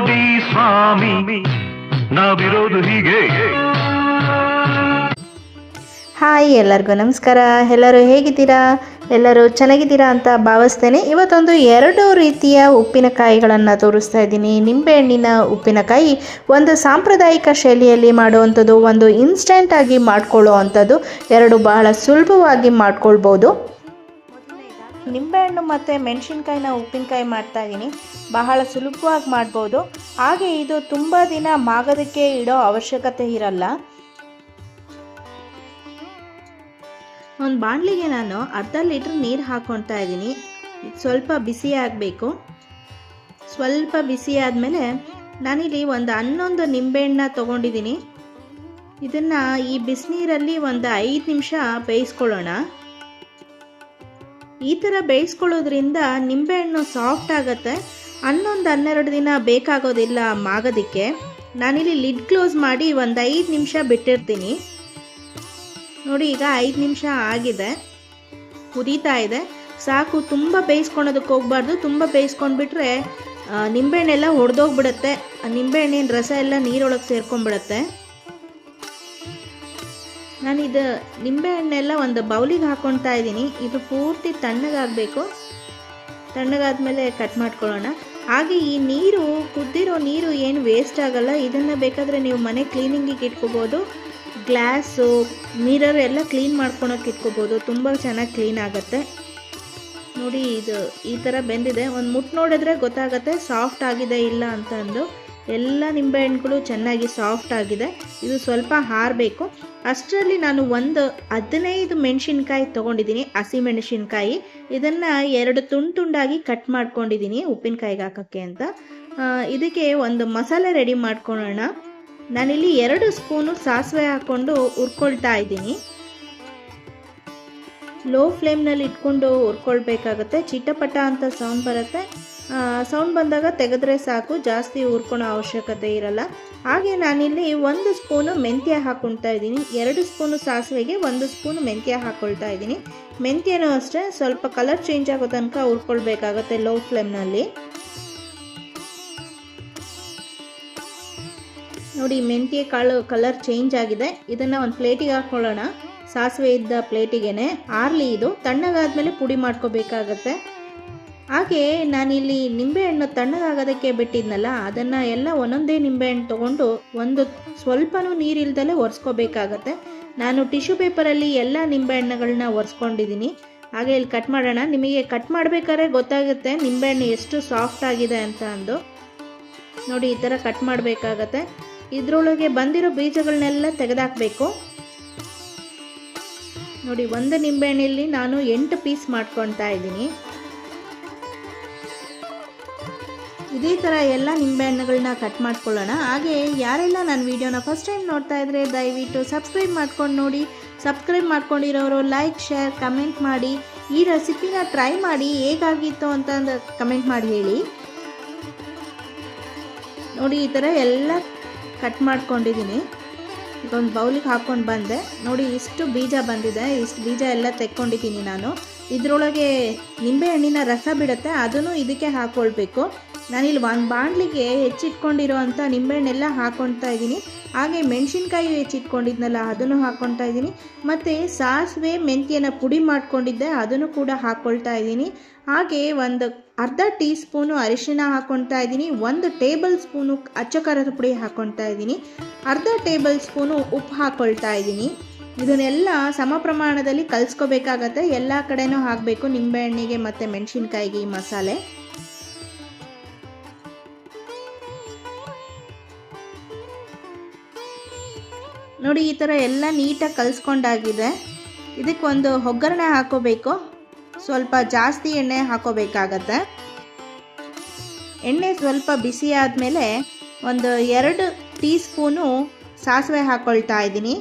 ನೋಡಿ ಸ್ವಾಮಿ ನಾವಿರೋದು ಹೀಗೆ. ಹಾಯ್, ಎಲ್ಲರಿಗೂ ನಮಸ್ಕಾರ. ಎಲ್ಲರೂ ಹೇಗಿದ್ದೀರಾ? ಎಲ್ಲರೂ ಚೆನ್ನಾಗಿದ್ದೀರಾ ಅಂತ ಭಾವಿಸ್ತೇನೆ. ಇವತ್ತೊಂದು 2 ರೀತಿಯ ಉಪ್ಪಿನಕಾಯಿಗಳನ್ನು ತೋರಿಸ್ತಾ ಇದ್ದೀನಿ. ನಿಂಬೆಹಣ್ಣಿನ ಉಪ್ಪಿನಕಾಯಿ ಒಂದು ಸಾಂಪ್ರದಾಯಿಕ ಶೈಲಿಯಲ್ಲಿ ಮಾಡುವಂಥದ್ದು, ಒಂದು ಇನ್ಸ್ಟೆಂಟಾಗಿ ಮಾಡ್ಕೊಳ್ಳೋ ಅಂಥದ್ದು. 2 ಬಹಳ ಸುಲಭವಾಗಿ ಮಾಡ್ಕೊಳ್ಬೋದು. ನಿಂಬೆಹಣ್ಣು ಮತ್ತು ಮೆಣಸಿನ್ಕಾಯಿನ ಉಪ್ಪಿನಕಾಯಿ ಮಾಡ್ತಾ ಇದ್ದೀನಿ. ಬಹಳ ಸುಲಭವಾಗಿ ಮಾಡ್ಬೋದು. ಹಾಗೆ ಇದು ತುಂಬ ದಿನ ಮಾಗೋದಕ್ಕೆ ಇಡೋ ಅವಶ್ಯಕತೆ ಇರಲ್ಲ. ಒಂದು ಬಾಣಲಿಗೆ ನಾನು ಅರ್ಧ ಲೀಟ್ರ್ ನೀರು ಹಾಕ್ಕೊಳ್ತಾ ಇದ್ದೀನಿ. ಸ್ವಲ್ಪ ಬಿಸಿ ಆಗಬೇಕು. ಸ್ವಲ್ಪ ಬಿಸಿ ಆದಮೇಲೆ ನಾನಿಲ್ಲಿ ಒಂದು 11 ನಿಂಬೆಹಣ್ಣ ತೊಗೊಂಡಿದ್ದೀನಿ. ಇದನ್ನು ಈ ಬಿಸಿನೀರಲ್ಲಿ ಒಂದು 5 ನಿಮಿಷ ಬೇಯಿಸ್ಕೊಳ್ಳೋಣ. ಈ ಥರ ಬೇಯಿಸ್ಕೊಳ್ಳೋದ್ರಿಂದ ನಿಂಬೆಹಣ್ಣು ಸಾಫ್ಟ್ ಆಗುತ್ತೆ. 11-12 ದಿನ ಬೇಕಾಗೋದಿಲ್ಲ ಮಾಗೋದಕ್ಕೆ. ನಾನಿಲ್ಲಿ ಲಿಡ್ ಕ್ಲೋಸ್ ಮಾಡಿ ಒಂದು 5 ನಿಮಿಷ ಬಿಟ್ಟಿರ್ತೀನಿ. ನೋಡಿ, ಈಗ 5 ನಿಮಿಷ ಆಗಿದೆ, ಕುದೀತಾ ಇದೆ. ಸಾಕು, ತುಂಬ ಬೇಯಿಸ್ಕೊಳೋದಕ್ಕೆ ಹೋಗ್ಬಾರ್ದು. ತುಂಬ ಬೇಯಿಸ್ಕೊಂಡ್ಬಿಟ್ರೆ ನಿಂಬೆಹಣ್ಣೆಲ್ಲ ಒಡೆದೋಗ್ಬಿಡುತ್ತೆ. ನಿಂಬೆಹಣ್ಣಿನ ರಸ ಎಲ್ಲ ನೀರೊಳಗೆ ಸೇರ್ಕೊಂಡ್ಬಿಡುತ್ತೆ. ನಾನಿದು ನಿಂಬೆಹಣ್ಣೆಲ್ಲ ಒಂದು ಬೌಲಿಗೆ ಹಾಕ್ಕೊಳ್ತಾ ಇದ್ದೀನಿ. ಇದು ಪೂರ್ತಿ ತಣ್ಣಗಾಗಬೇಕು. ತಣ್ಣಗಾದ್ಮೇಲೆ ಕಟ್ ಮಾಡ್ಕೊಳ್ಳೋಣ. ಹಾಗೆ ಈ ನೀರು, ಕುದ್ದಿರೋ ನೀರು ಏನು ವೇಸ್ಟ್ ಆಗಲ್ಲ. ಇದನ್ನು ಬೇಕಾದರೆ ನೀವು ಮನೆ ಕ್ಲೀನಿಂಗಿಗೆ ಇಟ್ಕೋಬೋದು. ಗ್ಲಾಸು, ಮಿರರ್ ಎಲ್ಲ ಕ್ಲೀನ್ ಮಾಡ್ಕೊಳಕ್ಕೆ ಇಟ್ಕೋಬೋದು. ತುಂಬ ಚೆನ್ನಾಗಿ ಕ್ಲೀನ್ ಆಗುತ್ತೆ. ನೋಡಿ, ಇದು ಈ ಥರ ಬೆಂದಿದೆ. ಒಂದು ಮುಟ್ಟು ನೋಡಿದ್ರೆ ಗೊತ್ತಾಗುತ್ತೆ ಸಾಫ್ಟ್ ಆಗಿದೆ ಇಲ್ಲ ಅಂತ ಅಂದು. ಎಲ್ಲ ನಿಂಬೆಹಣ್ಣುಗಳು ಚೆನ್ನಾಗಿ ಸಾಫ್ಟ್ ಆಗಿದೆ. ಇದು ಸ್ವಲ್ಪ ಹಾರಬೇಕು. ಅಷ್ಟರಲ್ಲಿ ನಾನು ಒಂದು 15 ಮೆಣಸಿನ್ಕಾಯಿ ತೊಗೊಂಡಿದ್ದೀನಿ, ಹಸಿ ಮೆಣಸಿನ್ಕಾಯಿ. ಇದನ್ನು 2 ತುಂಡಾಗಿ ಕಟ್ ಮಾಡ್ಕೊಂಡಿದ್ದೀನಿ ಉಪ್ಪಿನಕಾಯಿಗೆ ಹಾಕೋಕ್ಕೆ ಅಂತ. ಇದಕ್ಕೆ ಒಂದು ಮಸಾಲೆ ರೆಡಿ ಮಾಡ್ಕೊಳ್ಳೋಣ. ನಾನಿಲ್ಲಿ 2 ಸ್ಪೂನು ಸಾಸಿವೆ ಹಾಕ್ಕೊಂಡು ಹುರ್ಕೊಳ್ತಾ ಇದ್ದೀನಿ. ಲೋ ಫ್ಲೇಮ್ನಲ್ಲಿ ಇಟ್ಕೊಂಡು ಹುರ್ಕೊಳ್ಬೇಕಾಗತ್ತೆ. ಚಿಟಪಟ ಅಂತ ಸೌಂಡ್ ಬರುತ್ತೆ. ಸೌಂಡ್ ಬಂದಾಗ ತೆಗೆದ್ರೆ ಸಾಕು, ಜಾಸ್ತಿ ಹುರ್ಕೊಳೋ ಅವಶ್ಯಕತೆ ಇರಲ್ಲ. ಹಾಗೆ ನಾನಿಲ್ಲಿ 1 ಸ್ಪೂನು ಮೆಂತ್ಯ ಹಾಕ್ಕೊಳ್ತಾ ಇದ್ದೀನಿ. 2 ಸ್ಪೂನು ಸಾಸಿವೆಗೆ 1 ಸ್ಪೂನು ಮೆಂತ್ಯ ಹಾಕ್ಕೊಳ್ತಾ ಇದ್ದೀನಿ. ಮೆಂತ್ಯನೂ ಅಷ್ಟೇ ಸ್ವಲ್ಪ ಕಲರ್ ಚೇಂಜ್ ಆಗೋ ತನಕ ಹುರ್ಕೊಳ್ಬೇಕಾಗತ್ತೆ ಲೋ ಫ್ಲೇಮ್ನಲ್ಲಿ. ನೋಡಿ, ಮೆಂತ್ಯ ಕಾಳು ಕಲರ್ ಚೇಂಜ್ ಆಗಿದೆ. ಇದನ್ನು ಒಂದು ಪ್ಲೇಟಿಗೆ ಹಾಕ್ಕೊಳ್ಳೋಣ. ಸಾಸಿವೆ ಇದ್ದ ಪ್ಲೇಟಿಗೆ ಆರ್ಲಿ. ಇದು ತಣ್ಣಗಾದ್ಮೇಲೆ ಪುಡಿ ಮಾಡ್ಕೋಬೇಕಾಗತ್ತೆ. ಹಾಗೆ ನಾನಿಲ್ಲಿ ನಿಂಬೆಹಣ್ಣು ತಣ್ಣಗಾಗೋದಕ್ಕೆ ಬಿಟ್ಟಿದ್ನಲ್ಲ, ಅದನ್ನು ಎಲ್ಲ ಒಂದೊಂದೇ ನಿಂಬೆಹಣ್ಣು ತೊಗೊಂಡು ಒಂದು ಸ್ವಲ್ಪನೂ ನೀರಿಲ್ದಲೇ ಒರೆಸ್ಕೋಬೇಕಾಗತ್ತೆ. ನಾನು ಟಿಶ್ಯೂ ಪೇಪರಲ್ಲಿ ಎಲ್ಲ ನಿಂಬೆಹಣ್ಣುಗಳನ್ನ ಒರೆಸ್ಕೊಂಡಿದ್ದೀನಿ. ಹಾಗೆ ಇಲ್ಲಿ ಕಟ್ ಮಾಡೋಣ. ನಿಮಗೆ ಕಟ್ ಮಾಡಬೇಕಾದ್ರೆ ಗೊತ್ತಾಗುತ್ತೆ ನಿಂಬೆಹಣ್ಣು ಎಷ್ಟು ಸಾಫ್ಟ್ ಆಗಿದೆ ಅಂತ ಅಂದು. ನೋಡಿ, ಈ ಥರ ಕಟ್ ಮಾಡಬೇಕಾಗತ್ತೆ. ಇದರೊಳಗೆ ಬಂದಿರೋ ಬೀಜಗಳನ್ನೆಲ್ಲ ತೆಗೆದಾಕಬೇಕು. ನೋಡಿ, ಒಂದು ನಿಂಬೆಹಣ್ಣಲ್ಲಿ ನಾನು 8 ಪೀಸ್ ಮಾಡ್ಕೊಳ್ತಾ ಇದ್ದೀನಿ. ಇದೇ ಥರ ಎಲ್ಲ ನಿಂಬೆಹಣ್ಣುಗಳನ್ನ ಕಟ್ ಮಾಡ್ಕೊಳ್ಳೋಣ. ಹಾಗೆ ಯಾರೆಲ್ಲ ನನ್ನ ವಿಡಿಯೋನ ಫಸ್ಟ್ ಟೈಮ್ ನೋಡ್ತಾ ಇದ್ರೆ ದಯವಿಟ್ಟು ಸಬ್ಸ್ಕ್ರೈಬ್ ಮಾಡ್ಕೊಂಡು ನೋಡಿ. ಸಬ್ಸ್ಕ್ರೈಬ್ ಮಾಡ್ಕೊಂಡಿರೋರು ಲೈಕ್, ಶೇರ್, ಕಮೆಂಟ್ ಮಾಡಿ. ಈ ರೆಸಿಪಿನ ಟ್ರೈ ಮಾಡಿ ಹೇಗಾಗಿತ್ತು ಅಂತ ಕಮೆಂಟ್ ಮಾಡಿ ಹೇಳಿ. ನೋಡಿ, ಈ ಥರ ಎಲ್ಲ ಕಟ್ ಮಾಡ್ಕೊಂಡಿದ್ದೀನಿ. ಒಂದು ಬೌಲಿಗೆ ಹಾಕ್ಕೊಂಡು ಬಂದೆ. ನೋಡಿ, ಇಷ್ಟು ಬೀಜ ಬಂದಿದೆ. ಇಷ್ಟು ಬೀಜ ಎಲ್ಲ ತೆಕ್ಕೊಂಡಿದ್ದೀನಿ ನಾನು. ಇದರೊಳಗೆ ನಿಂಬೆಹಣ್ಣಿನ ರಸ ಬಿಡುತ್ತೆ, ಅದನ್ನು ಇದಕ್ಕೆ ಹಾಕ್ಕೊಳ್ಬೇಕು. ನಾನಿಲ್ಲಿ ಒಂದು ಬಾಣಲಿಗೆ ಹೆಚ್ಚಿಟ್ಕೊಂಡಿರೋ ಅಂಥ ನಿಂಬೆಹಣ್ಣೆಲ್ಲ ಹಾಕ್ಕೊಳ್ತಾ ಇದ್ದೀನಿ. ಹಾಗೆ ಮೆಣಸಿನ್ಕಾಯಿ ಹೆಚ್ಚಿಟ್ಕೊಂಡಿದ್ನಲ್ಲ ಅದನ್ನು ಹಾಕ್ಕೊಳ್ತಾ ಇದ್ದೀನಿ. ಮತ್ತು ಸಾಸಿವೆ ಮೆಂತ್ಯನ ಪುಡಿ ಮಾಡ್ಕೊಂಡಿದ್ದೆ, ಅದನ್ನು ಕೂಡ ಹಾಕ್ಕೊಳ್ತಾ ಇದ್ದೀನಿ. ಹಾಗೆ ಒಂದು ಅರ್ಧ ಟೀ ಸ್ಪೂನು ಅರಿಶಿಣ ಹಾಕ್ಕೊಳ್ತಾ ಇದ್ದೀನಿ. 1 ಟೇಬಲ್ ಸ್ಪೂನು ಅಚ್ಚ ಖಾರದ ಪುಡಿ ಹಾಕ್ಕೊಳ್ತಾ ಇದ್ದೀನಿ. ಅರ್ಧ ಟೇಬಲ್ ಸ್ಪೂನು ಉಪ್ಪು ಹಾಕ್ಕೊಳ್ತಾ ಇದ್ದೀನಿ. ಇದನ್ನೆಲ್ಲ ಸಮ ಪ್ರಮಾಣದಲ್ಲಿ ಕಲಿಸ್ಕೋಬೇಕಾಗತ್ತೆ. ಎಲ್ಲ ಕಡೆನೂ ಹಾಕಬೇಕು, ನಿಂಬೆಹಣ್ಣಿಗೆ ಮತ್ತು ಮೆಣಸಿನ್ಕಾಯಿಗೆ ಈ ಮಸಾಲೆ. ನೋಡಿ, ಈ ಥರ ಎಲ್ಲ ನೀಟಾಗಿ ಕಲಿಸ್ಕೊಂಡಾಗಿದೆ. ಇದಕ್ಕೆ ಒಂದು ಒಗ್ಗರಣೆ ಹಾಕೋಬೇಕು. ಸ್ವಲ್ಪ ಜಾಸ್ತಿ ಎಣ್ಣೆ ಹಾಕೋಬೇಕಾಗತ್ತೆ. ಎಣ್ಣೆ ಸ್ವಲ್ಪ ಬಿಸಿ ಆದಮೇಲೆ ಒಂದು 2 ಟೀ ಸ್ಪೂನು ಸಾಸಿವೆ ಹಾಕ್ಕೊಳ್ತಾ ಇದ್ದೀನಿ.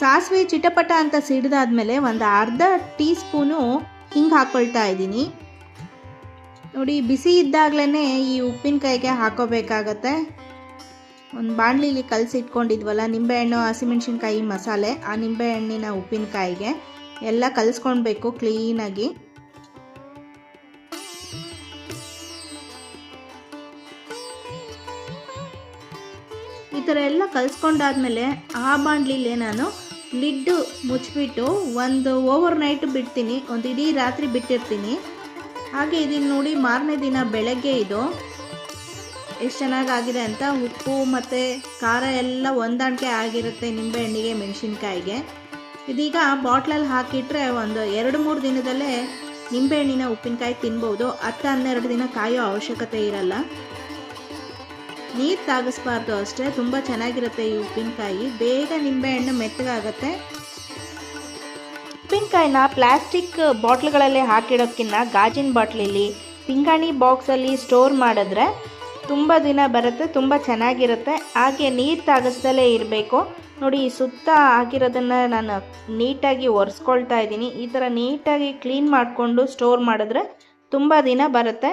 ಸಾಸಿವೆ ಚಿಟಪಟ ಅಂತ ಸಿಡಿದಾದ್ಮೇಲೆ ಒಂದು ಅರ್ಧ ಟೀ ಸ್ಪೂನು ಹಿಂಗೆ ಹಾಕ್ಕೊಳ್ತಾ ಇದ್ದೀನಿ. ನೋಡಿ, ಬಿಸಿ ಇದ್ದಾಗಲೇ ಈ ಉಪ್ಪಿನಕಾಯಿಗೆ ಹಾಕೋಬೇಕಾಗತ್ತೆ. ಒಂದು ಬಾಣಲಿಲಿ ಕಲಸಿಟ್ಕೊಂಡಿದ್ವಲ್ಲ ನಿಂಬೆಹಣ್ಣು, ಹಸಿಮೆಣಸಿನ್ಕಾಯಿ ಮಸಾಲೆ, ಆ ನಿಂಬೆಹಣ್ಣಿನ ಉಪ್ಪಿನಕಾಯಿಗೆ ಎಲ್ಲ ಕಲಿಸ್ಕೊಳ್ಬೇಕು ಕ್ಲೀನಾಗಿ. ಈ ಥರ ಎಲ್ಲ ಕಲಿಸ್ಕೊಂಡಾದ್ಮೇಲೆ ಆ ಬಾಣಲಿಲೇ ನಾನು ಲಿಡ್ಡು ಮುಚ್ಚಿಬಿಟ್ಟು ಒಂದು ಓವರ್ ನೈಟ್ ಬಿಡ್ತೀನಿ, ಒಂದು ಇಡೀ ರಾತ್ರಿ ಬಿಟ್ಟಿರ್ತೀನಿ. ಹಾಗೆ ಇದನ್ನು ನೋಡಿ ಮಾರನೇ ದಿನ ಬೆಳಗ್ಗೆ ಇದು ಎಷ್ಟು ಚೆನ್ನಾಗಾಗಿದೆ ಅಂತ. ಉಪ್ಪು ಮತ್ತು ಖಾರ ಎಲ್ಲ ಹೊಂದಾಣಿಕೆ ಆಗಿರುತ್ತೆ ನಿಂಬೆಹಣ್ಣಿಗೆ ಮೆಣಸಿನ್ಕಾಯಿಗೆ. ಇದೀಗ ಬಾಟ್ಲಲ್ಲಿ ಹಾಕಿಟ್ರೆ ಒಂದು 2-3 ದಿನದಲ್ಲೇ ನಿಂಬೆಹಣ್ಣಿನ ಉಪ್ಪಿನಕಾಯಿ ತಿನ್ಬೋದು. 10-12 ದಿನ ಕಾಯೋ ಅವಶ್ಯಕತೆ ಇರಲ್ಲ. ನೀರು ತಾಗಿಸ್ಬಾರ್ದು ಅಷ್ಟೇ, ತುಂಬ ಚೆನ್ನಾಗಿರುತ್ತೆ ಈ ಉಪ್ಪಿನಕಾಯಿ. ಬೇಗ ನಿಂಬೆಹಣ್ಣು ಮೆತ್ತಗಾಗತ್ತೆ. ಉಪ್ಪಿನಕಾಯಿನ ಪ್ಲಾಸ್ಟಿಕ್ ಬಾಟ್ಲ್ಗಳಲ್ಲೇ ಹಾಕಿಡೋಕ್ಕಿಂತ ಗಾಜಿನ ಬಾಟ್ಲಲ್ಲಿ ಪಿಂಗಾಣಿ ಬಾಕ್ಸಲ್ಲಿ ಸ್ಟೋರ್ ಮಾಡಿದ್ರೆ ತುಂಬ ದಿನ ಬರುತ್ತೆ, ತುಂಬ ಚೆನ್ನಾಗಿರುತ್ತೆ. ಹಾಗೆ ನೀರು ತಾಗಿಸ್ದಲೇ ಇರಬೇಕು. ನೋಡಿ, ಸುತ್ತ ಆಗಿರೋದನ್ನು ನಾನು ನೀಟಾಗಿ ಒರೆಸ್ಕೊಳ್ತಾ ಇದ್ದೀನಿ. ಈ ಥರ ನೀಟಾಗಿ ಕ್ಲೀನ್ ಮಾಡಿಕೊಂಡು ಸ್ಟೋರ್ ಮಾಡಿದ್ರೆ ತುಂಬ ದಿನ ಬರುತ್ತೆ.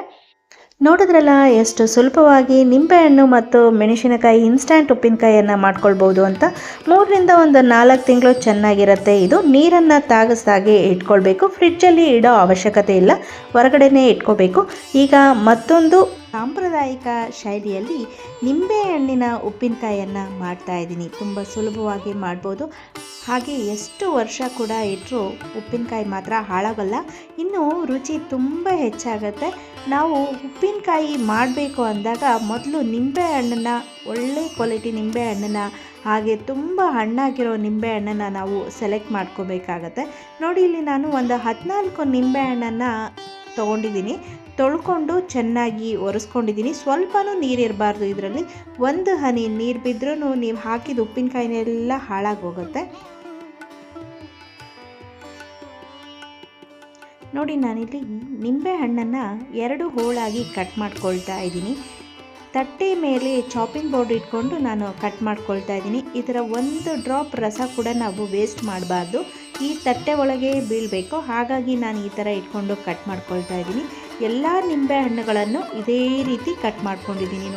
ನೋಡಿದ್ರಲ್ಲ ಎಷ್ಟು ಸುಲಭವಾಗಿ ನಿಂಬೆಹಣ್ಣು ಮತ್ತು ಮೆಣಸಿನಕಾಯಿ ಇನ್ಸ್ಟಂಟ್ ಉಪ್ಪಿನಕಾಯಿಯನ್ನು ಮಾಡ್ಕೊಳ್ಬೋದು ಅಂತ. 3-4 ತಿಂಗಳು ಚೆನ್ನಾಗಿರುತ್ತೆ. ಇದು ನೀರನ್ನು ತಾಗಿಸ್ದಾಗೆ ಇಟ್ಕೊಳ್ಬೇಕು. ಫ್ರಿಡ್ಜಲ್ಲಿ ಇಡೋ ಅವಶ್ಯಕತೆ ಇಲ್ಲ, ಹೊರಗಡೆನೇ ಇಟ್ಕೋಬೇಕು. ಈಗ ಮತ್ತೊಂದು ಸಾಂಪ್ರದಾಯಿಕ ಶೈಲಿಯಲ್ಲಿ ನಿಂಬೆಹಣ್ಣಿನ ಉಪ್ಪಿನಕಾಯಿಯನ್ನು ಮಾಡ್ತಾಯಿದ್ದೀನಿ. ತುಂಬ ಸುಲಭವಾಗಿ ಮಾಡ್ಬೋದು. ಹಾಗೆ ಎಷ್ಟು ವರ್ಷ ಕೂಡ ಇಟ್ಟರೂ ಉಪ್ಪಿನಕಾಯಿ ಮಾತ್ರ ಹಾಳಾಗಲ್ಲ, ಇನ್ನೂ ರುಚಿ ತುಂಬ ಹೆಚ್ಚಾಗುತ್ತೆ. ನಾವು ಉಪ್ಪಿನಕಾಯಿ ಮಾಡಬೇಕು ಅಂದಾಗ ಮೊದಲು ನಿಂಬೆಹಣ್ಣನ್ನು, ಒಳ್ಳೆ ಕ್ವಾಲಿಟಿ ನಿಂಬೆಹಣ್ಣನ್ನು, ಹಾಗೆ ತುಂಬ ಹಣ್ಣಾಗಿರೋ ನಿಂಬೆಹಣ್ಣನ್ನು ನಾವು ಸೆಲೆಕ್ಟ್ ಮಾಡ್ಕೋಬೇಕಾಗತ್ತೆ. ನೋಡಿ, ಇಲ್ಲಿ ನಾನು ಒಂದು 14 ನಿಂಬೆಹಣ್ಣನ್ನು ತೊಗೊಂಡಿದ್ದೀನಿ. ತೊಳ್ಕೊಂಡು ಚೆನ್ನಾಗಿ ಒರೆಸ್ಕೊಂಡಿದ್ದೀನಿ. ಸ್ವಲ್ಪನೂ ನೀರಿರಬಾರ್ದು ಇದರಲ್ಲಿ. ಒಂದು ಹನಿ ನೀರು ಬಿದ್ದರೂ ನೀವು ಹಾಕಿದ ಉಪ್ಪಿನಕಾಯಿನೆಲ್ಲ ಹಾಳಾಗೋಗುತ್ತೆ. ನೋಡಿ, ನಾನಿಲ್ಲಿ ನಿಂಬೆಹಣ್ಣನ್ನು 2 ಹೋಳಾಗಿ ಕಟ್ ಮಾಡ್ಕೊಳ್ತಾ ಇದ್ದೀನಿ. ತಟ್ಟೆ ಮೇಲೆ ಚಾಪಿಂಗ್ ಬೋರ್ಡ್ ಇಟ್ಕೊಂಡು ನಾನು ಕಟ್ ಮಾಡ್ಕೊಳ್ತಾ ಇದ್ದೀನಿ. ಇದರ ಒಂದು ಡ್ರಾಪ್ ರಸ ಕೂಡ ನಾವು ವೇಸ್ಟ್ ಮಾಡಬಾರ್ದು, ಈ ತಟ್ಟೆ ಒಳಗೆ ಬೀಳಬೇಕು. ಹಾಗಾಗಿ ನಾನು ಈ ಥರ ಇಟ್ಕೊಂಡು ಕಟ್ ಮಾಡ್ಕೊಳ್ತಾ ಇದ್ದೀನಿ. ಎಲ್ಲ ನಿಂಬೆಹಣ್ಣುಗಳನ್ನು ಇದೇ ರೀತಿ ಕಟ್ ಮಾಡ್ಕೊಂಡಿದ್ದೀನಿ.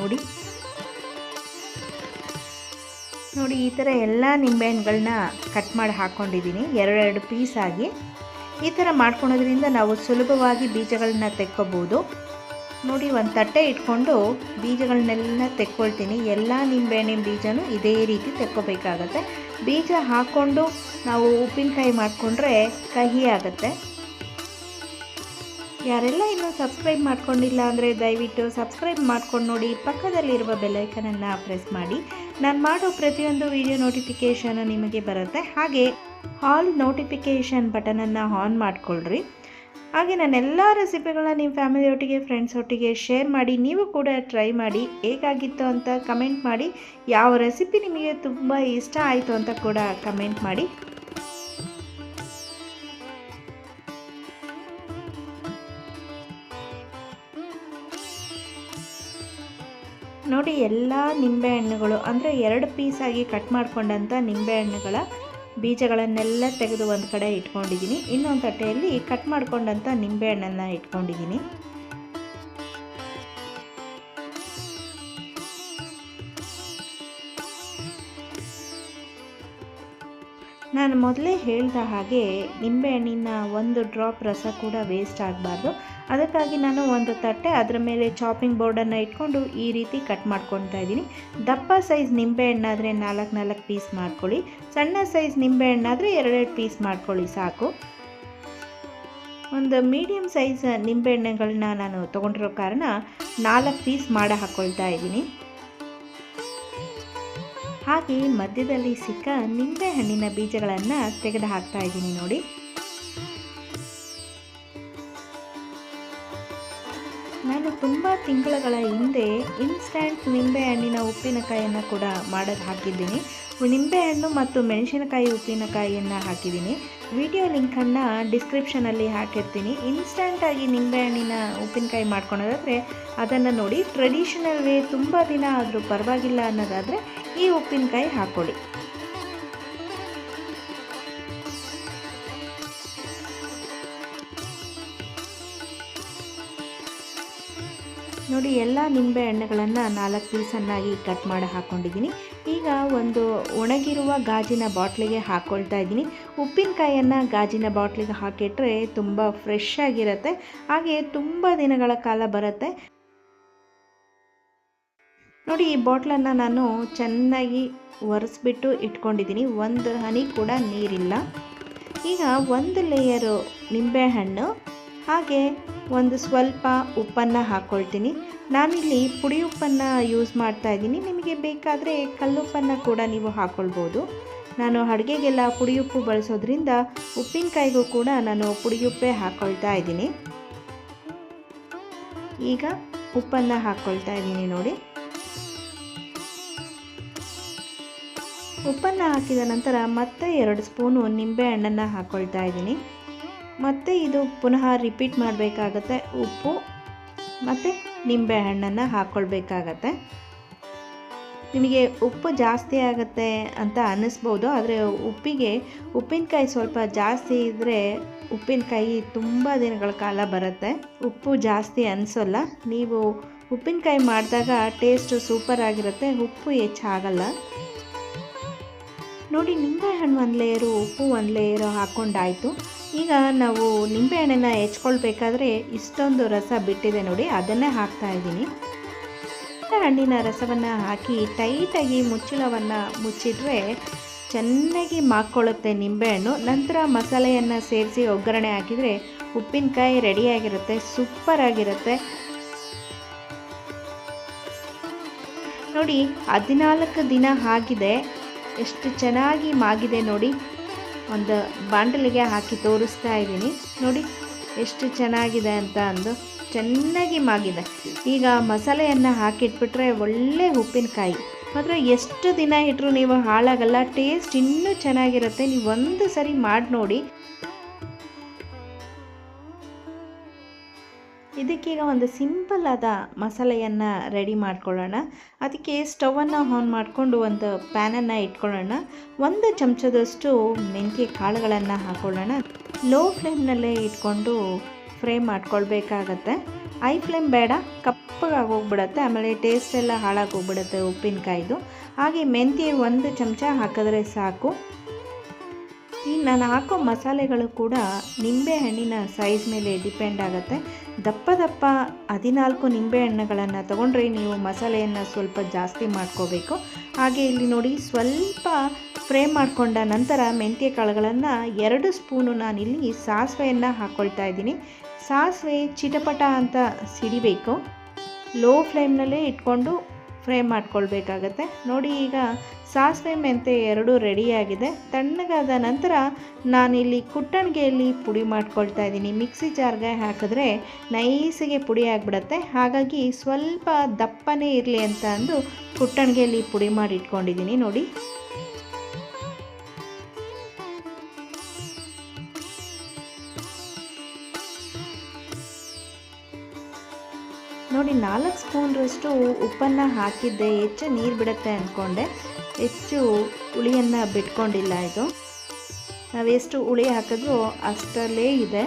ನೋಡಿ, ಈ ಥರ ಎಲ್ಲ ನಿಂಬೆಹಣ್ಣುಗಳನ್ನ ಕಟ್ ಮಾಡಿ ಹಾಕ್ಕೊಂಡಿದ್ದೀನಿ 2 ಪೀಸ್ ಆಗಿ. ಈ ಥರ ಮಾಡ್ಕೊಳೋದ್ರಿಂದ ನಾವು ಸುಲಭವಾಗಿ ಬೀಜಗಳನ್ನ ತೆಕ್ಕೋಬೋದು. ನೋಡಿ, ಒಂದು ತಟ್ಟೆ ಇಟ್ಕೊಂಡು ಬೀಜಗಳನ್ನೆಲ್ಲ ತೆಕ್ಕೊಳ್ತೀನಿ. ಎಲ್ಲ ನಿಂಬೆಹಣ್ಣಿನ ಬೀಜನೂ ಇದೇ ರೀತಿ ತೆಕ್ಕೋಬೇಕಾಗತ್ತೆ. ಬೀಜ ಹಾಕ್ಕೊಂಡು ನಾವು ಉಪ್ಪಿನಕಾಯಿ ಮಾಡಿಕೊಂಡ್ರೆ ಕಹಿ ಆಗುತ್ತೆ. ಯಾರೆಲ್ಲ ಇನ್ನೂ ಸಬ್ಸ್ಕ್ರೈಬ್ ಮಾಡ್ಕೊಂಡಿಲ್ಲ ಅಂದರೆ ದಯವಿಟ್ಟು ಸಬ್ಸ್ಕ್ರೈಬ್ ಮಾಡ್ಕೊಂಡು ನೋಡಿ. ಪಕ್ಕದಲ್ಲಿರುವ ಬೆಲ್ಲೈಕನನ್ನು ಪ್ರೆಸ್ ಮಾಡಿ. ನಾನು ಮಾಡೋ ಪ್ರತಿಯೊಂದು ವಿಡಿಯೋ ನೋಟಿಫಿಕೇಷನ್ ನಿಮಗೆ ಬರುತ್ತೆ. ಹಾಗೆ ಆಲ್ ನೋಟಿಫಿಕೇಷನ್ ಬಟನನ್ನು ಆನ್ ಮಾಡಿಕೊಳ್ಳ್ರಿ. ಹಾಗೆ ನನ್ನೆಲ್ಲ ರೆಸಿಪಿಗಳನ್ನ ನಿಮ್ಮ ಫ್ಯಾಮಿಲಿ ಒಟ್ಟಿಗೆ, ಫ್ರೆಂಡ್ಸ್ ಒಟ್ಟಿಗೆ ಶೇರ್ ಮಾಡಿ. ನೀವು ಕೂಡ ಟ್ರೈ ಮಾಡಿ, ಹೇಗಾಗಿತ್ತು ಅಂತ ಕಮೆಂಟ್ ಮಾಡಿ. ಯಾವ ರೆಸಿಪಿ ನಿಮಗೆ ತುಂಬ ಇಷ್ಟ ಆಯಿತು ಅಂತ ಕೂಡ ಕಮೆಂಟ್ ಮಾಡಿ. ನೋಡಿ, ಎಲ್ಲ ನಿಂಬೆಹಣ್ಣುಗಳು ಅಂದರೆ 2 ಪೀಸಾಗಿ ಕಟ್ ಮಾಡ್ಕೊಂಡಂಥ ನಿಂಬೆಹಣ್ಣುಗಳ ಬೀಜಗಳನ್ನೆಲ್ಲ ತೆಗೆದು ಒಂದು ಕಡೆ ಇಟ್ಕೊಂಡಿದ್ದೀನಿ. ಇನ್ನೊಂದು ತಟ್ಟೆಯಲ್ಲಿ ಕಟ್ ಮಾಡ್ಕೊಂಡಂಥ ನಿಂಬೆಹಣ್ಣನ್ನು ಇಟ್ಕೊಂಡಿದ್ದೀನಿ. ನಾನು ಮೊದಲೇ ಹೇಳಿದ ಹಾಗೆ ನಿಂಬೆಹಣ್ಣಿನ ಒಂದು ಡ್ರಾಪ್ ರಸ ಕೂಡ ವೇಸ್ಟ್ ಆಗಬಾರ್ದು. ಅದಕ್ಕಾಗಿ ನಾನು ಒಂದು ತಟ್ಟೆ, ಅದರ ಮೇಲೆ ಚಾಪಿಂಗ್ ಬೋರ್ಡನ್ನು ಇಟ್ಕೊಂಡು ಈ ರೀತಿ ಕಟ್ ಮಾಡ್ಕೊಳ್ತಾ ಇದ್ದೀನಿ. ದಪ್ಪ ಸೈಜ್ ನಿಂಬೆಹಣ್ಣಾದರೆ 4 ಪೀಸ್ ಮಾಡ್ಕೊಳ್ಳಿ. ಸಣ್ಣ ಸೈಜ್ ನಿಂಬೆಹಣ್ಣಾದರೆ 2 ಪೀಸ್ ಮಾಡ್ಕೊಳ್ಳಿ ಸಾಕು. ಒಂದು ಮೀಡಿಯಮ್ ಸೈಜ್ ನಿಂಬೆಹಣ್ಣುಗಳನ್ನ ನಾನು ತೊಗೊಂಡಿರೋ ಕಾರಣ 4 ಪೀಸ್ ಮಾಡಿ ಹಾಕ್ಕೊಳ್ತಾ ಇದ್ದೀನಿ. ಹಾಗೆ ಮಧ್ಯದಲ್ಲಿ ಸಿಕ್ಕ ನಿಂಬೆಹಣ್ಣಿನ ಬೀಜಗಳನ್ನು ತೆಗೆದು ಹಾಕ್ತಾ ಇದ್ದೀನಿ. ನೋಡಿ, ನಾನು ತುಂಬ ತಿಂಗಳುಗಳ ಹಿಂದೆ ಇನ್ಸ್ಟಂಟ್ ನಿಂಬೆಹಣ್ಣಿನ ಉಪ್ಪಿನಕಾಯಿಯನ್ನು ಕೂಡ ಮಾಡೋದು ಹಾಕಿದ್ದೀನಿ. ನಿಂಬೆಹಣ್ಣು ಮತ್ತು ಮೆಣಸಿನಕಾಯಿ ಉಪ್ಪಿನಕಾಯಿಯನ್ನು ಹಾಕಿದ್ದೀನಿ. ವಿಡಿಯೋ ಲಿಂಕನ್ನು ಡಿಸ್ಕ್ರಿಪ್ಷನಲ್ಲಿ ಹಾಕಿರ್ತೀನಿ. ಇನ್ಸ್ಟಂಟಾಗಿ ನಿಂಬೆಹಣ್ಣಿನ ಉಪ್ಪಿನಕಾಯಿ ಮಾಡ್ಕೊಳೋದಾದರೆ ಅದನ್ನು ನೋಡಿ. ಟ್ರೆಡಿಷನಲ್ ವೇ ತುಂಬ ದಿನ ಆದರೂ ಪರವಾಗಿಲ್ಲ ಅನ್ನೋದಾದರೆ ಈ ಉಪ್ಪಿನಕಾಯಿ ಹಾಕ್ಕೊಳ್ಳಿ. ನೋಡಿ, ಎಲ್ಲ ನಿಂಬೆ ಹಣ್ಣುಗಳನ್ನು 4 ಪೀಸನ್ನಾಗಿ ಕಟ್ ಮಾಡಿ ಹಾಕ್ಕೊಂಡಿದ್ದೀನಿ. ಈಗ ಒಂದು ಒಣಗಿರುವ ಗಾಜಿನ ಬಾಟ್ಲಿಗೆ ಹಾಕ್ಕೊಳ್ತಾ ಇದ್ದೀನಿ. ಉಪ್ಪಿನಕಾಯಿಯನ್ನು ಗಾಜಿನ ಬಾಟ್ಲಿಗೆ ಹಾಕಿಟ್ರೆ ತುಂಬ ಫ್ರೆಶ್ ಆಗಿರುತ್ತೆ, ಹಾಗೆ ತುಂಬ ದಿನಗಳ ಕಾಲ ಬರುತ್ತೆ. ನೋಡಿ ಈ ಬಾಟ್ಲನ್ನು ನಾನು ಚೆನ್ನಾಗಿ ಒರೆಸ್ಬಿಟ್ಟು ಇಟ್ಕೊಂಡಿದ್ದೀನಿ, ಒಂದು ಹನಿ ಕೂಡ ನೀರಿಲ್ಲ. ಈಗ ಒಂದು ಲೇಯರು ನಿಂಬೆಹಣ್ಣು ಹಾಗೆ ಒಂದು ಸ್ವಲ್ಪ ಉಪ್ಪನ್ನು ಹಾಕ್ಕೊಳ್ತೀನಿ. ನಾನಿಲ್ಲಿ ಪುಡಿ ಉಪ್ಪನ್ನು ಯೂಸ್ ಮಾಡ್ತಾ ಇದ್ದೀನಿ, ನಿಮಗೆ ಬೇಕಾದರೆ ಕಲ್ಲುಪ್ಪನ್ನು ಕೂಡ ನೀವು ಹಾಕ್ಕೊಳ್ಬೋದು. ನಾನು ಅಡುಗೆಗೆಲ್ಲ ಪುಡಿ ಉಪ್ಪು ಬಳಸೋದ್ರಿಂದ ಉಪ್ಪಿನಕಾಯಿಗೂ ಕೂಡ ನಾನು ಪುಡಿ ಉಪ್ಪೇ ಹಾಕ್ಕೊಳ್ತಾ ಇದ್ದೀನಿ. ಈಗ ಉಪ್ಪನ್ನು ಹಾಕ್ಕೊಳ್ತಾ ಇದ್ದೀನಿ ನೋಡಿ. ಉಪ್ಪನ್ನು ಹಾಕಿದ ನಂತರ ಮತ್ತೆ 2 ಸ್ಪೂನು ನಿಂಬೆಹಣ್ಣನ್ನು ಹಾಕ್ಕೊಳ್ತಾ ಇದ್ದೀನಿ. ಮತ್ತು ಇದು ಪುನಃ ರಿಪೀಟ್ ಮಾಡಬೇಕಾಗತ್ತೆ. ಉಪ್ಪು ಮತ್ತು ನಿಂಬೆಹಣ್ಣನ್ನು ಹಾಕ್ಕೊಳ್ಬೇಕಾಗತ್ತೆ. ನಿಮಗೆ ಉಪ್ಪು ಜಾಸ್ತಿ ಆಗುತ್ತೆ ಅಂತ ಅನ್ನಿಸ್ಬೋದು, ಆದರೆ ಉಪ್ಪಿನಕಾಯಿ ಸ್ವಲ್ಪ ಜಾಸ್ತಿ ಇದ್ದರೆ ಉಪ್ಪಿನಕಾಯಿ ತುಂಬ ದಿನಗಳ ಕಾಲ ಬರುತ್ತೆ. ಉಪ್ಪು ಜಾಸ್ತಿ ಅನಿಸೋಲ್ಲ. ನೀವು ಉಪ್ಪಿನಕಾಯಿ ಮಾಡಿದಾಗ ಟೇಸ್ಟು ಸೂಪರ್ ಆಗಿರುತ್ತೆ, ಉಪ್ಪು ಹೆಚ್ಚಾಗಲ್ಲ. ನೋಡಿ ನಿಂಬೆಹಣ್ಣು 1 ಲೇಯರು, ಉಪ್ಪು 1 ಲೇಯರು ಹಾಕ್ಕೊಂಡಾಯಿತು. ಈಗ ನಾವು ನಿಂಬೆಹಣ್ಣನ್ನು ಹೆಚ್ಕೊಳ್ಬೇಕಾದ್ರೆ ಇಷ್ಟೊಂದು ರಸ ಬಿಟ್ಟಿದೆ ನೋಡಿ, ಅದನ್ನೇ ಹಾಕ್ತಾ ಇದ್ದೀನಿ. ಹಣ್ಣಿನ ರಸವನ್ನು ಹಾಕಿ ಟೈಟಾಗಿ ಮುಚ್ಚಳವನ್ನು ಮುಚ್ಚಿಟ್ರೆ ಚೆನ್ನಾಗಿ ಮಾಕ್ಕೊಳ್ಳುತ್ತೆ ನಿಂಬೆಹಣ್ಣು. ನಂತರ ಮಸಾಲೆಯನ್ನು ಸೇರಿಸಿ ಒಗ್ಗರಣೆ ಹಾಕಿದರೆ ಉಪ್ಪಿನಕಾಯಿ ರೆಡಿಯಾಗಿರುತ್ತೆ, ಸೂಪರಾಗಿರುತ್ತೆ. ನೋಡಿ 14 ದಿನ ಆಗಿದೆ, ಎಷ್ಟು ಚೆನ್ನಾಗಿ ಮಾಗಿದೆ ನೋಡಿ. ಒಂದು ಬಾಂಡಲಿಗೆ ಹಾಕಿ ತೋರಿಸ್ತಾ ಇದ್ದೀನಿ ನೋಡಿ ಎಷ್ಟು ಚೆನ್ನಾಗಿದೆ ಅಂತ ಚೆನ್ನಾಗಿ ಮಾಗಿದೆ. ಈಗ ಮಸಾಲೆಯನ್ನು ಹಾಕಿಟ್ಬಿಟ್ರೆ ಒಳ್ಳೆ ಉಪ್ಪಿನಕಾಯಿ ಮಾತ್ರ ಎಷ್ಟು ದಿನ ಇಟ್ಟರು ನೀವು ಹಾಳಾಗಲ್ಲ, ಟೇಸ್ಟ್ ಇನ್ನೂ ಚೆನ್ನಾಗಿರುತ್ತೆ. ನೀವು ಒಂದು ಸರಿ ಮಾಡಿ ನೋಡಿ. ಇದಕ್ಕೀಗ ಒಂದು ಸಿಂಪಲ್ ಆದ ಮಸಾಲೆಯನ್ನು ರೆಡಿ ಮಾಡ್ಕೊಳ್ಳೋಣ. ಅದಕ್ಕೆ ಸ್ಟವನ್ನು ಆನ್ ಮಾಡಿಕೊಂಡು ಒಂದು ಪ್ಯಾನನ್ನು ಇಟ್ಕೊಳ್ಳೋಣ. 1 ಚಮಚದಷ್ಟು ಮೆಂತ್ಯ ಕಾಳುಗಳನ್ನು ಹಾಕ್ಕೊಳ್ಳೋಣ. ಲೋ ಫ್ಲೇಮ್ನಲ್ಲೇ ಇಟ್ಕೊಂಡು ಫ್ರೈ ಮಾಡ್ಕೊಳ್ಬೇಕಾಗತ್ತೆ. ಹೈ ಫ್ಲೇಮ್ ಬೇಡ, ಕಪ್ಪಗಾಗಿ ಹೋಗ್ಬಿಡುತ್ತೆ, ಆಮೇಲೆ ಟೇಸ್ಟ್ ಎಲ್ಲ ಹಾಳಾಗೋಗ್ಬಿಡುತ್ತೆ ಉಪ್ಪಿನಕಾಯಿದು. ಹಾಗೆ ಮೆಂತ್ಯ 1 ಚಮಚ ಹಾಕಿದ್ರೆ ಸಾಕು. ಈಗ ನಾನು ಹಾಕೋ ಮಸಾಲೆಗಳು ಕೂಡ ನಿಂಬೆಹಣ್ಣಿನ ಸೈಜ್ ಮೇಲೆ ಡಿಪೆಂಡ್ ಆಗುತ್ತೆ. ದಪ್ಪ 14 ನಿಂಬೆಹಣ್ಣುಗಳನ್ನು ತೊಗೊಂಡ್ರೆ ನೀವು ಮಸಾಲೆಯನ್ನು ಸ್ವಲ್ಪ ಜಾಸ್ತಿ ಮಾಡ್ಕೋಬೇಕು. ಹಾಗೆ ಇಲ್ಲಿ ನೋಡಿ ಸ್ವಲ್ಪ ಫ್ರೈ ಮಾಡಿಕೊಂಡ ನಂತರ ಮೆಂತ್ಯ ಕಾಳುಗಳನ್ನು 2 ಸ್ಪೂನು ನಾನಿಲ್ಲಿ ಸಾಸಿವೆಯನ್ನು ಹಾಕ್ಕೊಳ್ತಾ ಇದ್ದೀನಿ. ಸಾಸಿವೆ ಚಿಟಪಟ ಅಂತ ಸಿಡಿಬೇಕು. ಲೋ ಫ್ಲೇಮ್ನಲ್ಲೇ ಇಟ್ಕೊಂಡು ಫ್ರೈ ಮಾಡ್ಕೊಳ್ಬೇಕಾಗತ್ತೆ. ನೋಡಿ ಈಗ ಸಾಸಿವೆ ಮೆಂತ್ಯ 2 ರೆಡಿಯಾಗಿದೆ. ತಣ್ಣಗಾದ ನಂತರ ನಾನಿಲ್ಲಿ ಕುಟ್ಟಣಿಗೆಯಲ್ಲಿ ಪುಡಿ ಮಾಡ್ಕೊಳ್ತಾ ಇದ್ದೀನಿ. ಮಿಕ್ಸಿ ಜಾರ್ಗೆ ಹಾಕಿದ್ರೆ ನೈಸಿಗೆ ಪುಡಿ ಆಗಿಬಿಡುತ್ತೆ, ಹಾಗಾಗಿ ಸ್ವಲ್ಪ ದಪ್ಪನೇ ಇರಲಿ ಅಂತ ಕುಟ್ಟಣಿಗೆಯಲ್ಲಿ ಪುಡಿ ಮಾಡಿ ಇಟ್ಕೊಂಡಿದ್ದೀನಿ ನೋಡಿ. ನೋಡಿ 4 ಸ್ಪೂನ್ರಷ್ಟು ಉಪ್ಪನ್ನು ಹಾಕಿದ್ದೆ, ಹೆಚ್ಚು ನೀರು ಬಿಡುತ್ತೆ ಅಂದ್ಕೊಂಡೆ, ಹೆಚ್ಚು ಹುಳಿಯನ್ನು ಬಿಟ್ಕೊಂಡಿಲ್ಲ. ಇದು ನಾವೆಷ್ಟು ಹುಳಿ ಹಾಕಿದ್ರೂ ಅಷ್ಟರಲ್ಲೇ ಇದೆ.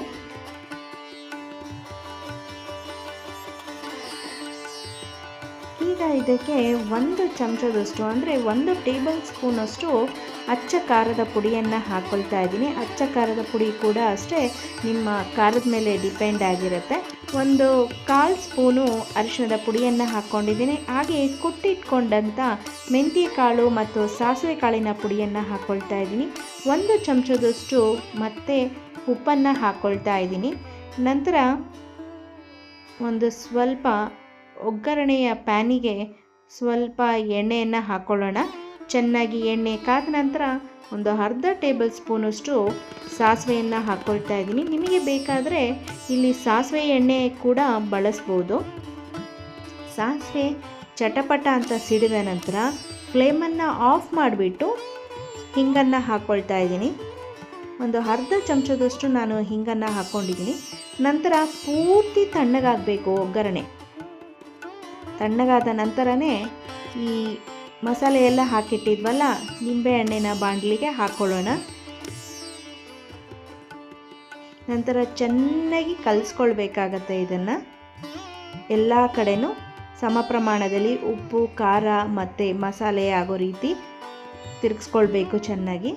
ಈಗ ಇದಕ್ಕೆ 1 ಚಮಚದಷ್ಟು ಅಂದರೆ 1 ಟೇಬಲ್ ಸ್ಪೂನಷ್ಟು ಅಚ್ಚ ಖಾರದ ಪುಡಿಯನ್ನು ಹಾಕ್ಕೊಳ್ತಾ ಇದ್ದೀನಿ. ಅಚ್ಚ ಖಾರದ ಪುಡಿ ಕೂಡ ಅಷ್ಟೇ ನಿಮ್ಮ ಖಾರದ ಮೇಲೆ ಡಿಪೆಂಡ್ ಆಗಿರುತ್ತೆ. 1/4 ಸ್ಪೂನು ಅರಿಶಿಣದ ಪುಡಿಯನ್ನು ಹಾಕ್ಕೊಂಡಿದ್ದೀನಿ. ಹಾಗೆ ಕುಟ್ಟಿಟ್ಕೊಂಡಂಥ ಮೆಂತ್ಯ ಕಾಳು ಮತ್ತು ಸಾಸಿವೆ ಕಾಳಿನ ಪುಡಿಯನ್ನು ಹಾಕ್ಕೊಳ್ತಾ ಇದ್ದೀನಿ. 1 ಚಮಚದಷ್ಟು ಮತ್ತೆ ಉಪ್ಪನ್ನು ಹಾಕ್ಕೊಳ್ತಾ ಇದ್ದೀನಿ. ನಂತರ ಒಂದು ಸ್ವಲ್ಪ ಒಗ್ಗರಣೆಯ ಪ್ಯಾನಿಗೆ ಸ್ವಲ್ಪ ಎಣ್ಣೆಯನ್ನು ಹಾಕ್ಕೊಳ್ಳೋಣ. ಚೆನ್ನಾಗಿ ಎಣ್ಣೆ ಕಾದ ನಂತರ ಒಂದು ಅರ್ಧ ಟೇಬಲ್ ಸ್ಪೂನಷ್ಟು ಸಾಸಿವೆಯನ್ನು ಹಾಕ್ಕೊಳ್ತಾ ಇದ್ದೀನಿ. ನಿಮಗೆ ಬೇಕಾದರೆ ಇಲ್ಲಿ ಸಾಸಿವೆ ಎಣ್ಣೆ ಕೂಡ ಬಳಸ್ಬೋದು. ಸಾಸಿವೆ ಚಟಪಟ ಅಂತ ಸಿಡಿದ ನಂತರ ಫ್ಲೇಮನ್ನು ಆಫ್ ಮಾಡಿಬಿಟ್ಟು ಹಿಂಗನ್ನು ಹಾಕ್ಕೊಳ್ತಾ ಇದ್ದೀನಿ. ಒಂದು ಅರ್ಧ ಚಮಚದಷ್ಟು ನಾನು ಹಿಂಗನ್ನು ಹಾಕ್ಕೊಂಡಿದ್ದೀನಿ. ನಂತರ ಪೂರ್ತಿ ತಣ್ಣಗಾಗಬೇಕು ಒಗ್ಗರಣೆ. ತಣ್ಣಗಾದ ನಂತರನೇ ಈ ಮಸಾಲೆ ಎಲ್ಲ ಹಾಕಿಟ್ಟಿದ್ವಲ್ಲ ನಿಂಬೆಹಣ್ಣಿನ ಬಾಣಲಿಗೆ ಹಾಕ್ಕೊಳ್ಳೋಣ. ನಂತರ ಚೆನ್ನಾಗಿ ಕಲಿಸ್ಕೊಳ್ಬೇಕಾಗತ್ತೆ. ಇದನ್ನು ಎಲ್ಲ ಕಡೆನೂ ಸಮ ಪ್ರಮಾಣದಲ್ಲಿ ಉಪ್ಪು ಖಾರ ಮತ್ತು ಮಸಾಲೆ ಆಗೋ ರೀತಿ ತಿರುಗಿಸ್ಕೊಳ್ಬೇಕು ಚೆನ್ನಾಗಿ.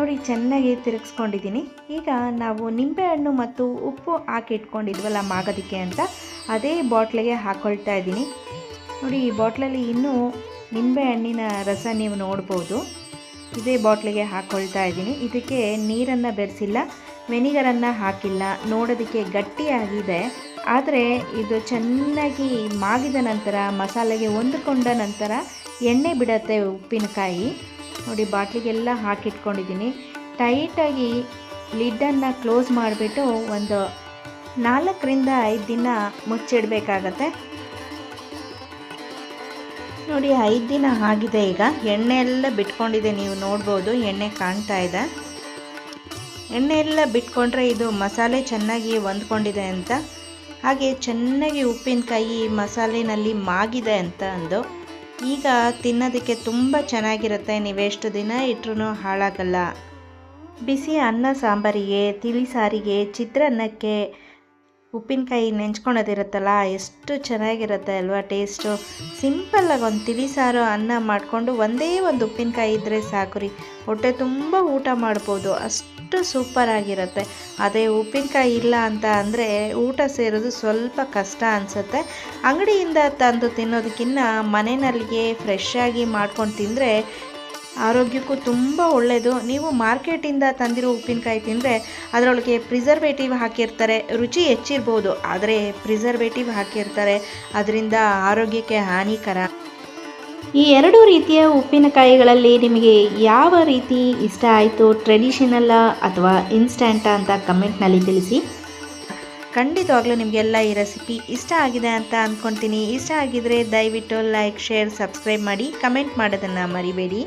ನೋಡಿ ಚೆನ್ನಾಗಿ ತಿರುಗಿಸ್ಕೊಂಡಿದ್ದೀನಿ. ಈಗ ನಾವು ನಿಂಬೆಹಣ್ಣು ಮತ್ತು ಉಪ್ಪು ಹಾಕಿ ಇಟ್ಕೊಂಡಿದ್ವಲ್ಲ ಮಾಗೋದಕ್ಕೆ ಅಂತ, ಅದೇ ಬಾಟ್ಲಿಗೆ ಹಾಕ್ಕೊಳ್ತಾ ಇದ್ದೀನಿ. ನೋಡಿ ಈ ಬಾಟ್ಲಲ್ಲಿ ಇನ್ನೂ ನಿಂಬೆಹಣ್ಣಿನ ರಸ ನೀವು ನೋಡ್ಬೋದು. ಇದೇ ಬಾಟ್ಲಿಗೆ ಹಾಕ್ಕೊಳ್ತಾ ಇದ್ದೀನಿ. ಇದಕ್ಕೆ ನೀರನ್ನು ಬೆರೆಸಿಲ್ಲ, ವೆನಿಗರನ್ನು ಹಾಕಿಲ್ಲ. ನೋಡೋದಕ್ಕೆ ಗಟ್ಟಿಯಾಗಿದೆ, ಆದರೆ ಇದು ಚೆನ್ನಾಗಿ ಮಾಗಿದ ನಂತರ ಮಸಾಲೆಗೆ ಹೊಂದಿಕೊಂಡ ನಂತರ ಎಣ್ಣೆ ಬಿಡುತ್ತೆ ಉಪ್ಪಿನಕಾಯಿ. ನೋಡಿ ಬಾಟ್ಲಿಗೆಲ್ಲ ಹಾಕಿಟ್ಕೊಂಡಿದ್ದೀನಿ. ಟೈಟಾಗಿ ಲಿಡ್ಡನ್ನು ಕ್ಲೋಸ್ ಮಾಡಿಬಿಟ್ಟು ಒಂದು 4ರಿಂದ 5 ದಿನ ಮುಚ್ಚಿಡಬೇಕಾಗತ್ತೆ. ನೋಡಿ 5 ದಿನ ಆಗಿದೆ. ಈಗ ಎಣ್ಣೆ ಎಲ್ಲ ಬಿಟ್ಕೊಂಡಿದೆ, ನೀವು ನೋಡ್ಬೋದು, ಎಣ್ಣೆ ಕಾಣ್ತಾ ಇದೆ. ಎಣ್ಣೆ ಎಲ್ಲ ಬಿಟ್ಕೊಂಡ್ರೆ ಇದು ಮಸಾಲೆ ಚೆನ್ನಾಗಿ ಹೊಂದ್ಕೊಂಡಿದೆ ಅಂತ, ಹಾಗೆ ಚೆನ್ನಾಗಿ ಉಪ್ಪಿನಕಾಯಿ ಮಸಾಲೆನಲ್ಲಿ ಮಾಗಿದೆ ಅಂತ ಅಂದು. ಈಗ ತಿನ್ನೋದಕ್ಕೆ ತುಂಬ ಚೆನ್ನಾಗಿರುತ್ತೆ, ನೀವೆಷ್ಟು ದಿನ ಇಟ್ಟರೂ ಹಾಳಾಗಲ್ಲ. ಬಿಸಿ ಅನ್ನ ಸಾಂಬಾರಿಗೆ, ತಿಳಿ ಸಾರಿಗೆ, ಚಿತ್ರಾನ್ನಕ್ಕೆ ಉಪ್ಪಿನಕಾಯಿ ನೆಂಚ್ಕೊಳೋದಿರುತ್ತಲ್ಲ, ಎಷ್ಟು ಚೆನ್ನಾಗಿರುತ್ತೆ ಅಲ್ವಾ ಟೇಸ್ಟು. ಸಿಂಪಲ್ಲಾಗಿ ಒಂದು ತಿಳಿ ಸಾರು ಅನ್ನ ಮಾಡಿಕೊಂಡು ಒಂದೇ ಒಂದು ಉಪ್ಪಿನಕಾಯಿ ಇದ್ದರೆ ಸಾಕು ರೀ, ಹೊಟ್ಟೆ ತುಂಬ ಊಟ ಮಾಡ್ಬೋದು, ಅಷ್ಟು ಸೂಪರಾಗಿರುತ್ತೆ. ಅದೇ ಉಪ್ಪಿನಕಾಯಿ ಇಲ್ಲ ಅಂತ ಅಂದರೆ ಊಟ ಸೇರೋದು ಸ್ವಲ್ಪ ಕಷ್ಟ ಅನಿಸುತ್ತೆ. ಅಂಗಡಿಯಿಂದ ತಂದು ತಿನ್ನೋದಕ್ಕಿಂತ ಮನೆಯಲ್ಲಿಗೆ ಫ್ರೆಶ್ ಆಗಿ ಮಾಡ್ಕೊಂಡು ತಿಂದರೆ ಆರೋಗ್ಯಕ್ಕೂ ತುಂಬ ಒಳ್ಳೆಯದು. ನೀವು ಮಾರ್ಕೆಟಿಂದ ತಂದಿರೋ ಉಪ್ಪಿನಕಾಯಿ ತಿಂದರೆ ಅದರೊಳಗೆ ಪ್ರಿಸರ್ವೇಟಿವ್ ಹಾಕಿರ್ತಾರೆ, ರುಚಿ ಹೆಚ್ಚಿರ್ಬೋದು, ಆದರೆ ಪ್ರಿಸರ್ವೇಟಿವ್ ಹಾಕಿರ್ತಾರೆ, ಅದರಿಂದ ಆರೋಗ್ಯಕ್ಕೆ ಹಾನಿಕರ. ಈ 2 ರೀತಿಯ ಉಪ್ಪಿನಕಾಯಿಗಳಲ್ಲಿ ನಿಮಗೆ ಯಾವ ರೀತಿ ಇಷ್ಟ ಆಯಿತು, ಟ್ರೆಡಿಷನಲ್ಲ ಅಥವಾ ಇನ್ಸ್ಟಂಟಾ ಅಂತ ಕಮೆಂಟ್ನಲ್ಲಿ ತಿಳಿಸಿ. ಖಂಡಿತವಾಗ್ಲೂ ನಿಮಗೆಲ್ಲ ಈ ರೆಸಿಪಿ ಇಷ್ಟ ಆಗಿದೆ ಅಂತ ಅಂದ್ಕೊತೀನಿ. ಇಷ್ಟ ಆಗಿದರೆ ದಯವಿಟ್ಟು ಲೈಕ್, ಶೇರ್, ಸಬ್ಸ್ಕ್ರೈಬ್ ಮಾಡಿ, ಕಮೆಂಟ್ ಮಾಡೋದನ್ನು ಮರಿಬೇಡಿ.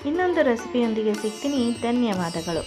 ಇನ್ನೊಂದು ರೆಸಿಪಿಯೊಂದಿಗೆ ಸಿಗ್ತೀನಿ. ಧನ್ಯವಾದಗಳು.